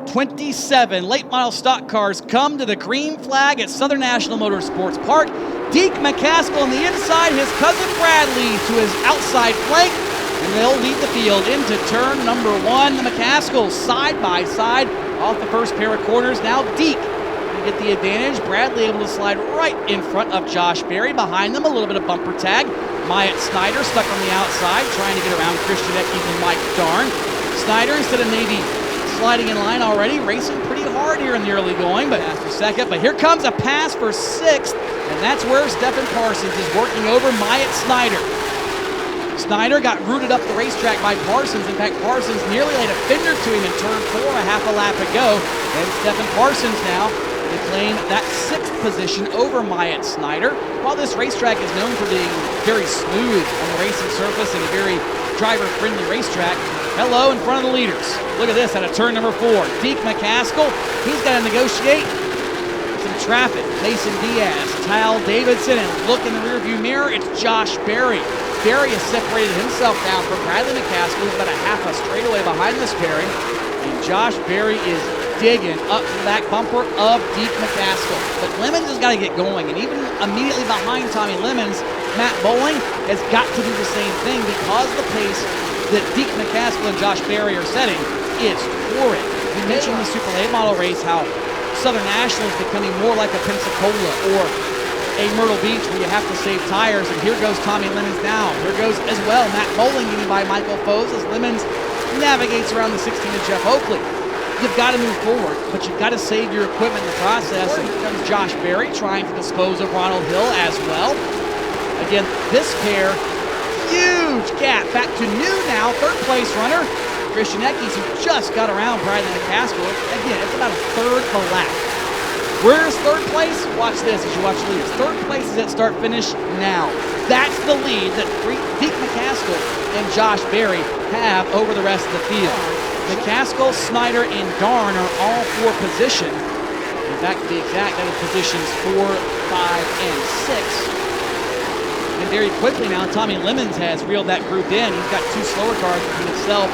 27 late model stock cars come to the green flag at Southern National Motorsports Park. Deke McCaskill on the inside, his cousin Bradley to his outside flank, and they'll lead the field into turn number 1. The McCaskills side by side off the first pair of corners. Now Deke can get the advantage. Bradley able to slide right in front of Josh Berry. Behind them, a little bit of bumper tag. Myatt Snyder stuck on the outside, trying to get around Christian Eckes and Mike Darn. Snyder, instead of maybe sliding in line already, racing pretty hard here in the early going, but after second. But here comes a pass for 6th, and that's where Stephen Parsons is working over Myatt Snyder. Snyder got rooted up the racetrack by Parsons. In fact, Parsons nearly laid a fender to him in turn 4 a half a lap ago, and Stephen Parsons now to claim that 6th position over Myatt Snyder. While this racetrack is known for being very smooth on the racing surface and a very driver-friendly racetrack, hello in front of the leaders. Look at this out of turn number 4. Deke McCaskill, he's got to negotiate some traffic. Mason Diaz, Kyle Davidson, and look in the rearview mirror, it's Josh Berry. Berry has separated himself down from Bradley McCaskill, who's about a half a straightaway behind this pairing. And Josh Berry is digging up to the back bumper of Deke McCaskill. But Lemons has got to get going, and even immediately behind Tommy Lemons, Matt Bowling has got to do the same thing because of the pace that Deke McCaskill and Josh Berry are setting is torrid. We mentioned the Super Late Model race, how Southern National is becoming more like a Pensacola or a Myrtle Beach where you have to save tires, and here goes Tommy Lemons now. Here goes as well Matt Bowling getting by Michael Foes as Lemons navigates around the 16 of Jeff Oakley. You've got to move forward, but you've got to save your equipment in the process, and here comes Josh Berry trying to dispose of Ronald Hill as well. Again, this pair, huge gap back to new now, 3rd place runner, Christian Eckes, who just got around Bradley McCaskill. Again, it's about a 3rd of a lap. Where's 3rd place? Watch this as you watch the leaders. 3rd place is at start finish now. That's the lead that Deke McCaskill and Josh Berry have over the rest of the field. McCaskill, Snyder, and Darn are all for position. In fact, to be exact, that is positions 4, 5, and 6. And very quickly now, Tommy Lemons has reeled that group in. He's got 2 slower cars between himself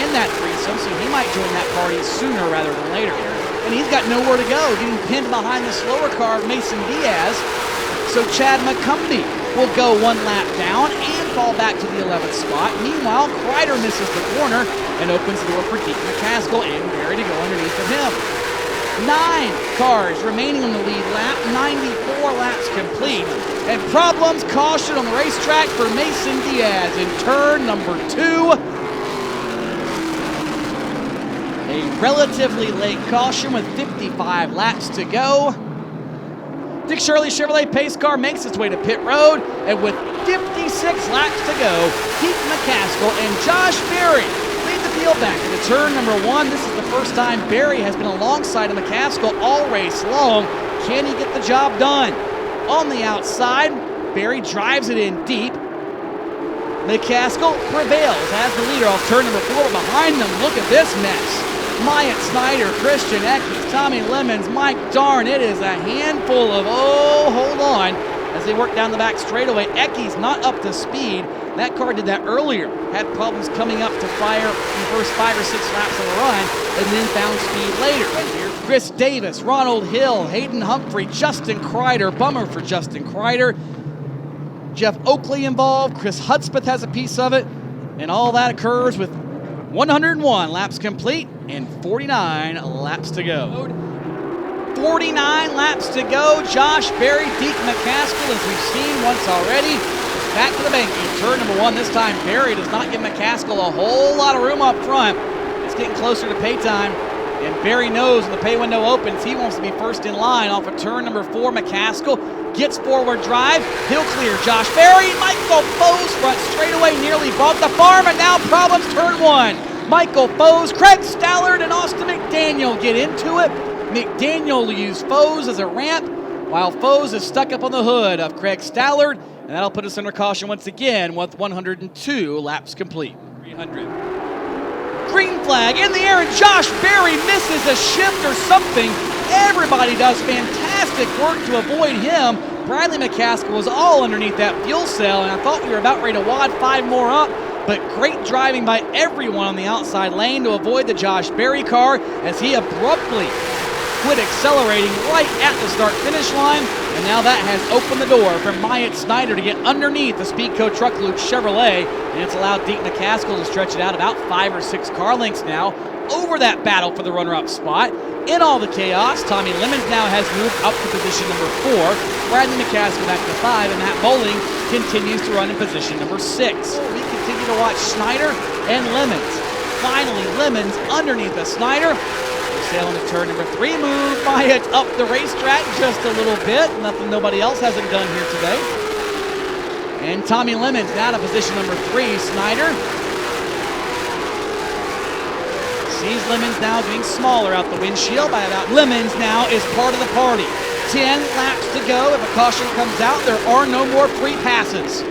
and that threesome, so he might join that party sooner rather than later. And he's got nowhere to go, getting pinned behind the slower car of Mason Diaz. So Chad McCumbee will go 1 lap down and fall back to the 11th spot. Meanwhile, Kreider misses the corner and opens the door for Deke McCaskill and Berry to go underneath of him. 9 cars remaining on the lead lap, 94 laps complete. And problems, caution on the racetrack for Mason Diaz in turn number 2. A relatively late caution with 55 laps to go. Dick Shirley Chevrolet pace car makes its way to pit road, and with 56 laps to go, Deke McCaskill and Josh Berry lead the field back into turn number 1. This is the first time Berry has been alongside of McCaskill all race long. Can he get the job done? On the outside, Berry drives it in deep. McCaskill prevails as the leader off turn number 4. Behind them, look at this mess. Myatt Snyder, Christian Eckes, Tommy Lemons, Mike Darn. It is a handful of, oh, hold on, as they work down the back straightaway. Eckes not up to speed. That car did that earlier. Had problems coming up to fire in the first 5 or 6 laps of the run, and then found speed later. Right here, Chris Davis, Ronald Hill, Hayden Humphrey, Justin Kreider. Bummer for Justin Kreider. Jeff Oakley involved. Chris Hudspeth has a piece of it. And all that occurs with 101 laps complete and 49 laps to go. 49 laps to go. Josh Berry, Deke McCaskill, as we've seen once already, back to the bank in turn number 1. This time, Berry does not give McCaskill a whole lot of room up front. It's getting closer to pay time, and Berry knows when the pay window opens, he wants to be first in line off of turn number 4. McCaskill gets forward drive. He'll clear Josh Berry. Michael Foes front straightaway nearly bought the farm, and now problems turn 1. Michael Foes, Craig Stallard, and Austin McDaniel get into it. McDaniel will use Foes as a ramp, while Foes is stuck up on the hood of Craig Stallard, and that'll put us under caution once again with 102 laps complete. 300. Green flag in the air, and Josh Berry misses a shift or something. Everybody does fantastic work to avoid him. Bradley McCaskill was all underneath that fuel cell, and I thought we were about ready to wad 5 more up, but great driving by everyone on the outside lane to avoid the Josh Berry car as he abruptly quit accelerating right at the start-finish line, and now that has opened the door for Myatt Snyder to get underneath the Speedco Truck Luke Chevrolet, and it's allowed Deke McCaskill to stretch it out about 5 or 6 car lengths now over that battle for the runner-up spot. In all the chaos, Tommy Lemons now has moved up to position number 4, Bradley McCaskill back to 5, and Matt Bowling continues to run in position number 6. We continue to watch Snyder and Lemons. Finally, Lemons underneath the Snyder. Sailing to turn number 3, move Myatt up the racetrack just a little bit. Nothing nobody else hasn't done here today. And Tommy Lemons now to position number 3. Snyder sees Lemons now getting smaller out the windshield by about. Lemons now is part of the party. 10 laps to go. If a caution comes out, there are no more free passes.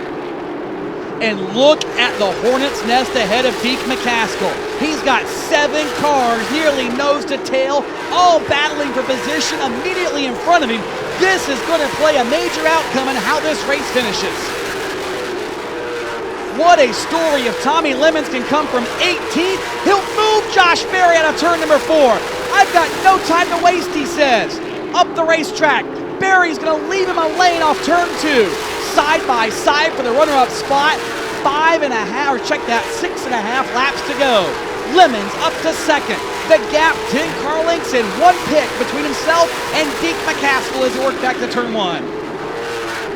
And look at the hornet's nest ahead of Deke McCaskill. He's got 7 cars, nearly nose to tail, all battling for position immediately in front of him. This is going to play a major outcome in how this race finishes. What a story if Tommy Lemons can come from 18th. He'll move Josh Berry out of turn number 4. I've got no time to waste, he says. Up the racetrack, Berry's going to leave him a lane off turn 2. Side by side for the runner-up spot. 6.5 laps to go. Lemons up to second. The gap 10 car lengths and 1 pick between himself and Deke McCaskill as he worked back to turn 1.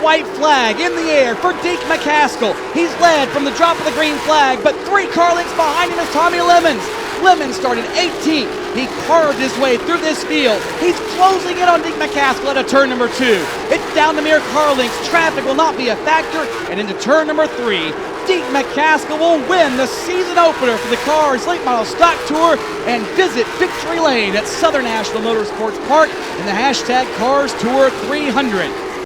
White flag in the air for Deke McCaskill. He's led from the drop of the green flag, but 3 car lengths behind him is Tommy Lemons. Lemons started 18th. He carved his way through this field. He's closing in on Deke McCaskill at a turn number 2. It's down to mere car lengths. Traffic will not be a factor. And into turn number 3, Deke McCaskill will win the season opener for the Cars Late Model Stock Tour and visit Victory Lane at Southern National Motorsports Park in the hashtag Cars Tour 300.